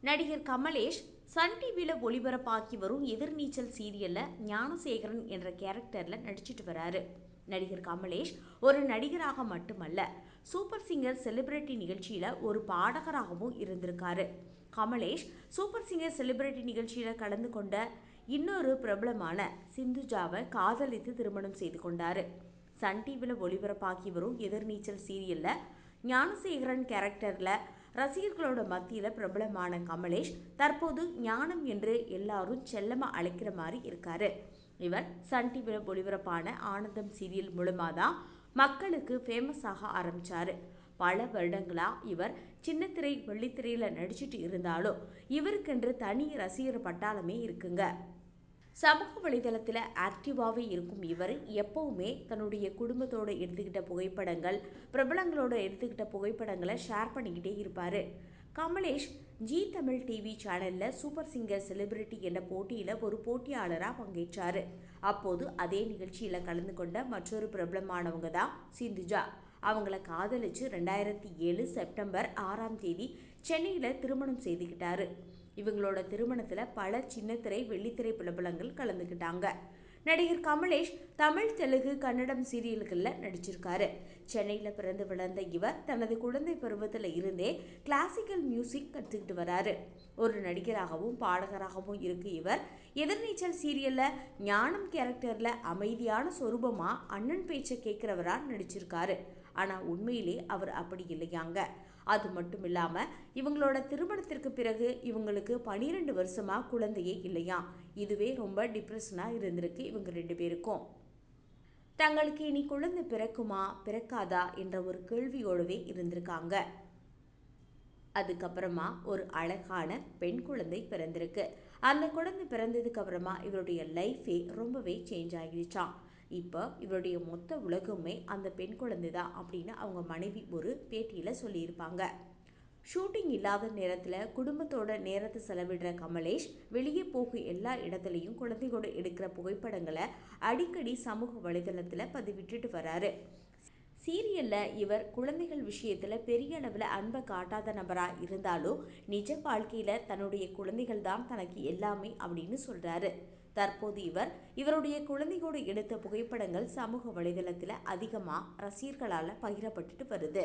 நடிகர் கமலேஷ் சன் டிவியில் ஒளிபரப்பாக்கி வரும் எதிர்நீச்சல் சீரியல்ல ஞானசேகரன் என்ற கேரக்டர்ல நடிச்சிட்டு வராரு. நடிகர் கமலேஷ் ஒரு நடிகராக மட்டுமல்ல, சூப்பர் சிங்கர் செலிபிரிட்டி நிகழ்ச்சியில ஒரு பாடகராகவும் இருந்திருக்காரு. கமலேஷ் சூப்பர் சிங்கர் செலிபிரிட்டி நிகழ்ச்சியில கலந்து கொண்ட இன்னொரு பிரபலமான சிந்துஜாவை காதலித்து திருமணம் செய்து கொண்டாரு. சன் டிவியில் ஒளிபரப்பாக்கி வரும் எதிர்நீச்சல் சீரியல்ல ஞானசேகரன் கேரக்டர்ல ரசிகர்களோட மத்தியில பிரபலமான கமலேஷ் தற்போது ஞானம் என்று எல்லாரும் செல்லமா அழைக்கிற மாதிரி இருக்காரு. இவர் சன் டிவியில் ஒளிபரப்பான ஆனந்தம் சீரியல் மூலமா தான் மக்களுக்கு ஃபேமஸ் ஆக ஆரம்பிச்சாரு. பல வருடங்களா இவர் சின்னத்திரை வெள்ளித்திரையில நடிச்சிட்டு இருந்தாலும் இவருக்கென்று தனி ரசிகர் பட்டாளமே இருக்குங்க. சமூக வலைதளத்தில் ஆக்டிவாகவே இருக்கும் இவர் எப்பவுமே தன்னுடைய குடும்பத்தோட எடுத்துக்கிட்ட புகைப்படங்கள், பிரபலங்களோட எடுத்துக்கிட்ட புகைப்படங்களை ஷேர் பண்ணிக்கிட்டே இருப்பார். கமலேஷ் ஜி தமிழ் டிவி சேனலில் சூப்பர் சிங்கர் செலிபிரிட்டி என்ற போட்டியில் ஒரு போட்டியாளராக பங்கேற்றார். அப்போது அதே நிகழ்ச்சியில் கலந்து கொண்ட மற்றொரு பிரபலமானவங்க தான் சிந்துஜா. அவங்கள காதலிச்சு 2007 செப்டம்பர் 6ஆம் தேதி சென்னையில் திருமணம் செய்துக்கிட்டாரு. இவங்களோட திருமணத்தில் பல சின்னத்திரை வெள்ளித்திரை பிரபலங்கள் கலந்துக்கிட்டாங்க. நடிகர் கமலேஷ் தமிழ், தெலுங்கு, கன்னடம் சீரியல்களில் நடிச்சிருக்காரு. சென்னையில் பிறந்து வளர்ந்த இவர் தனது குழந்தை பருவத்தில் இருந்தே கிளாசிக்கல் மியூசிக் கற்றுக்கிட்டு வராரு. ஒரு நடிகராகவும் பாடகராகவும் இருக்கு இவர். எதிர்நீச்சல் சீரியல்ல ஞானம் கேரக்டர்ல அமைதியான சொரூபமா அண்ணன் பேச்சை கேட்கிறவரா நடிச்சிருக்காரு. ஆனா உண்மையிலே அவர் அப்படி இல்லையாங்க. அது மட்டும் இல்லாம இவங்களோட திருமணத்திற்கு பிறகு இவங்களுக்கு 12 வருஷமா குழந்தையே இல்லையா. இதுவே ரொம்ப டிப்ரெஷனா இருந்திருக்கு இவங்க 2 பேருக்கும். தங்களுக்கு இனி குழந்தை பிறக்குமா பிறக்காதா என்ற ஒரு கேள்வியோடவே இருந்திருக்காங்க. அதுக்கப்புறமா ஒரு அழகான பெண் குழந்தை பிறந்திருக்கு. அந்த குழந்தை பிறந்ததுக்கு அப்புறமா இவருடைய லைஃபே ரொம்பவே சேஞ்ச் ஆகிடுச்சான். இப்போ இவருடைய மொத்த உலகமே அந்த பெண் குழந்தை தான் அப்படின்னு அவங்க மனைவி ஒரு பேட்டியில் சொல்லியிருப்பாங்க. ஷூட்டிங் இல்லாத நேரத்தில் குடும்பத்தோட நேரத்தை செலவிடுற கமலேஷ் வெளியே போகும் எல்லா இடத்துலையும் குழந்தையோட எடுக்கிற புகைப்படங்களை அடிக்கடி சமூக வலைதளத்தில் பதிவிட்டுட்டு வராரு. சீரியல்ல இவர் குழந்தைகள் விஷயத்துல பெரிய அளவில் அன்பை காட்டாத நபராக இருந்தாலும் நிஜ வாழ்க்கையில தன்னுடைய குழந்தைகள் தான் தனக்கு எல்லாமே அப்படின்னு சொல்றாரு. தற்போது இவருடைய குழந்தையோடு எடுத்த புகைப்படங்கள் சமூக வலைதளத்தில் அதிகமாக ரசிகர்களால் பகிரப்பட்டுட்டு வருது.